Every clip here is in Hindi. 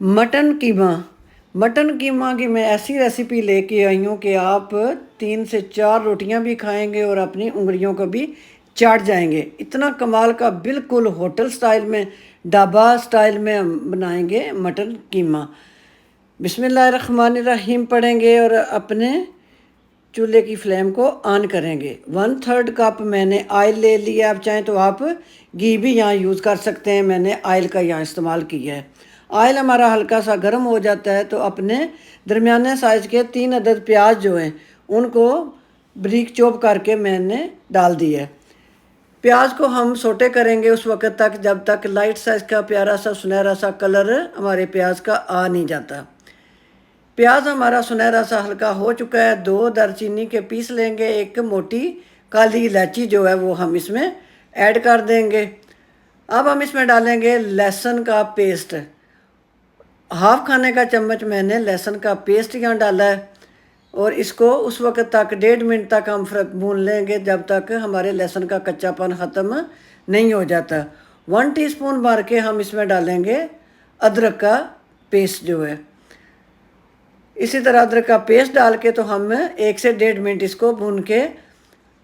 मटन कीमा। मटन कीमा की मैं ऐसी रेसिपी लेके आई हूँ कि आप 3 से 4 रोटियां भी खाएंगे और अपनी उंगलियों को भी चाट जाएंगे। इतना कमाल का, बिल्कुल होटल स्टाइल में, ढाबा स्टाइल में हम बनाएंगे मटन कीमा। बिस्मिल्लाहिर्रहमानिर्रहीम पढ़ेंगे और अपने चूल्हे की फ्लेम को ऑन करेंगे। 1/3 कप मैंने ऑयल ले लिया। आप चाहें तो आप घी भी यहाँ यूज़ कर सकते हैं, मैंने ऑयल का यहाँ इस्तेमाल किया है। ऑयल हमारा हल्का सा गर्म हो जाता है तो अपने दरमियाने साइज़ के 3 अदद प्याज जो हैं उनको बारीक चॉप करके मैंने डाल दिया है। प्याज को हम सोटे करेंगे उस वक्त तक जब तक लाइट साइज़ का प्यारा सा सुनहरा सा कलर हमारे प्याज का आ नहीं जाता। प्याज हमारा सुनहरा सा हल्का हो चुका है। 2 दालचीनी के पीस लेंगे, एक मोटी काली इलायची जो है वो हम इसमें ऐड कर देंगे। अब हम इसमें डालेंगे लहसुन का पेस्ट। हाफ खाने का चम्मच मैंने लहसुन का पेस्ट यहाँ डाला है और इसको उस वक्त तक 1.5 मिनट तक हम भून लेंगे जब तक हमारे लहसुन का कच्चापन ख़त्म नहीं हो जाता। 1 टीस्पून भर के हम इसमें डालेंगे अदरक का पेस्ट जो है। इसी तरह अदरक का पेस्ट डाल के तो हम 1 से 1.5 मिनट इसको भून के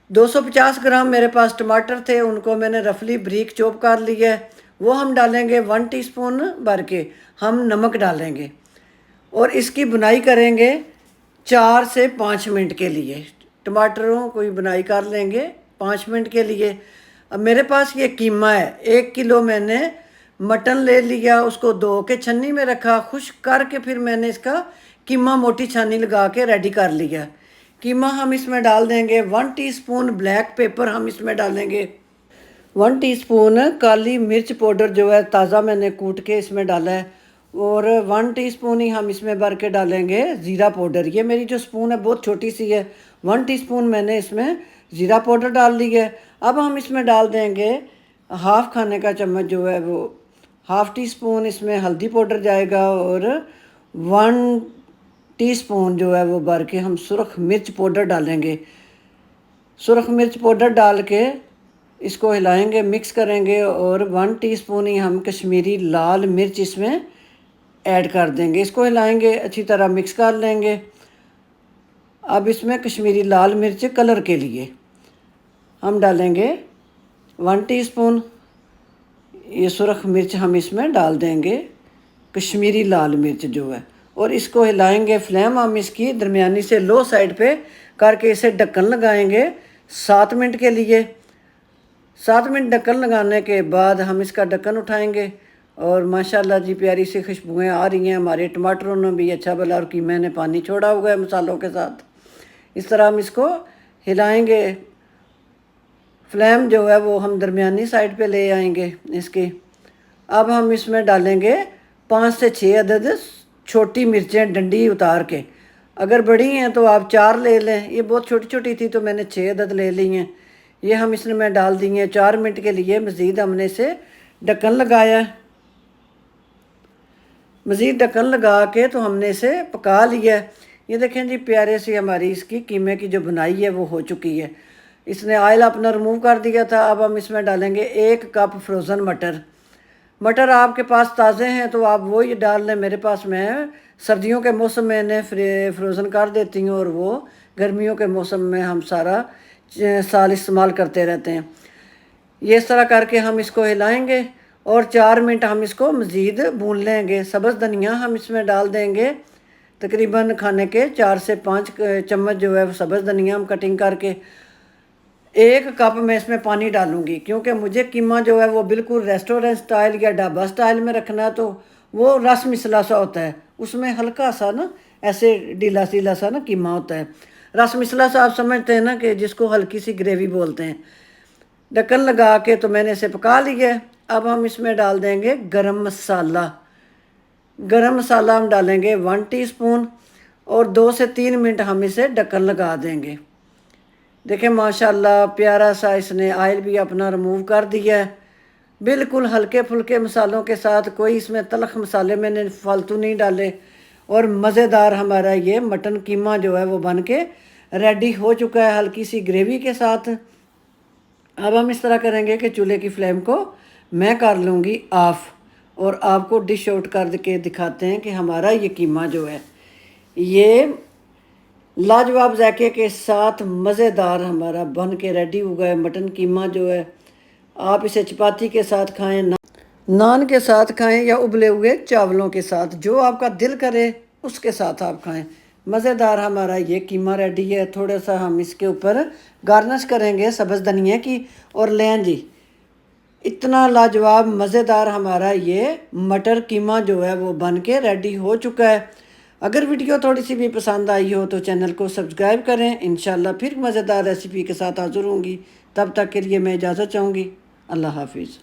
250 ग्राम मेरे पास टमाटर थे, उनको मैंने रफली ब्रीक चॉप कर लिया है, वो हम डालेंगे। 1 टीस्पून भर के हम नमक डालेंगे और इसकी बुनाई करेंगे 4 से 5 मिनट के लिए। टमाटरों को बुनाई कर लेंगे 5 मिनट के लिए। अब मेरे पास ये कीमा है, 1 किलो मैंने मटन ले लिया, उसको धो के छन्नी में रखा, खुश्क करके फिर मैंने इसका कीमा मोटी छानी लगा के रेडी कर लिया। कीमा हम इसमें डाल देंगे। 1 टीस्पून ब्लैक पेपर हम इसमें डालेंगे। 1 टीस्पून काली मिर्च पाउडर जो है ताज़ा मैंने कूट के इसमें डाला है और 1 टीस्पून ही हम इसमें भर के डालेंगे ज़ीरा पाउडर। ये मेरी जो स्पून है बहुत छोटी सी है। 1 टीस्पून मैंने इसमें ज़ीरा पाउडर डाल दिया है। अब हम इसमें डाल देंगे हाफ़ खाने का चम्मच जो है वो हाफ़ टीस्पून इसमें हल्दी पाउडर जाएगा और 1 टीस्पून जो है वो भर के हम सुरख मिर्च पाउडर डालेंगे। सुरख मिर्च पाउडर डाल के इसको हिलाएंगे, मिक्स करेंगे और 1 टीस्पून ही हम कश्मीरी लाल मिर्च इसमें ऐड कर देंगे। इसको हिलाएंगे, अच्छी तरह मिक्स कर लेंगे। अब इसमें कश्मीरी लाल मिर्च कलर के लिए हम डालेंगे 1 टीस्पून। ये सुरख मिर्च हम इसमें डाल देंगे, कश्मीरी लाल मिर्च जो है, और इसको हिलाएंगे। फ्लेम हम इसकी दरमियानी से लो साइड पे करके इसे ढक्कन लगाएंगे 7 मिनट के लिए। 7 मिनट ढक्कन लगाने के बाद हम इसका ढक्कन उठाएंगे और माशाल्लाह जी प्यारी सी खुशबुएँ आ रही हैं। हमारे टमाटरों ने भी अच्छा भला और कीमे ने पानी छोड़ा हुआ है मसालों के साथ। इस तरह हम इसको हिलाएंगे। फ्लेम जो है वो हम दरमियानी साइड पे ले आएंगे इसकी। अब हम इसमें डालेंगे 5 से 6 अदद छोटी मिर्चें डंडी उतार के। अगर बड़ी हैं तो आप 4 ले लें, ये बहुत छोटी छोटी थी तो मैंने 6 अदद ले ली हैं। ये हम इसमें डाल दिए 4 मिनट के लिए। मज़ीद हमने इसे ढक्कन लगाया। मज़ीद ढक्कन लगा के तो हमने इसे पका लिया। ये देखें जी प्यारे सी हमारी इसकी कीमे की जो बुनाई है वो हो चुकी है। इसने ऑयल अपना रिमूव कर दिया था। अब हम इसमें डालेंगे 1 कप फ्रोज़न मटर। मटर आपके पास ताज़े हैं तो आप वो ही डाल लें। मेरे पास मैं सर्दियों के मौसम में इन्हें फ्रोज़न कर देती हूँ और वो गर्मियों के मौसम में हम सारा साल इस्तेमाल करते रहते हैं। ये इस तरह करके हम इसको हिलाएंगे और 4 मिनट हम इसको मज़ीद भून लेंगे। सब्ज़ धनिया हम इसमें डाल देंगे। तकरीबन खाने के 4 से 5 चम्मच जो है सब्ज़ धनिया हम कटिंग करके। 1 कप मैं इसमें पानी डालूँगी क्योंकि मुझे कीमा जो है वो बिल्कुल रेस्टोरेंट स्टाइल या ढाबा स्टाइल में रखना है, तो वो रस मिसला सा होता है, उसमें हल्का सा ना ऐसे ढीला सीला सा ना कीमा होता है। रस मिसला सा आप समझते हैं ना, कि जिसको हल्की सी ग्रेवी बोलते हैं। ढक्कन लगा के तो मैंने इसे पका लिया है। अब हम इसमें डाल देंगे गरम मसाला। गरम मसाला हम डालेंगे 1 टीस्पून और 2 से 3 मिनट हम इसे ढक्कन लगा देंगे। देखें माशाल्लाह प्यारा सा इसने ऑयल भी अपना रिमूव कर दिया है। बिल्कुल हल्के फुल्के मसालों के साथ, कोई इसमें तलख मसाले मैंने फालतू नहीं डाले, और मज़ेदार हमारा ये मटन कीमा जो है वो बन के रेडी हो चुका है हल्की सी ग्रेवी के साथ। अब हम इस तरह करेंगे कि चूल्हे की फ्लेम को मैं कर लूँगी ऑफ़ और आपको डिश आउट करके दिखाते हैं कि हमारा ये कीमा जो है ये लाजवाब जायके के साथ मज़ेदार हमारा बन के रेडी हो गया। मटन कीमा जो है आप इसे चपाती के साथ खाएं, नान के साथ खाएं या उबले हुए चावलों के साथ, जो आपका दिल करे उसके साथ आप खाएं। मज़ेदार हमारा ये कीमा रेडी है। थोड़ा सा हम इसके ऊपर गार्निश करेंगे सब्ज़ धनिया की। और लें जी, इतना लाजवाब मज़ेदार हमारा ये मटर कीमा जो है वो बन के रेडी हो चुका है। अगर वीडियो थोड़ी सी भी पसंद आई हो तो चैनल को सब्सक्राइब करें। इंशाल्लाह फिर मज़ेदार रेसिपी के साथ हाज़िर होंगी। तब तक के लिए मैं इजाज़त चाहूँगी। अल्लाह हाफिज़।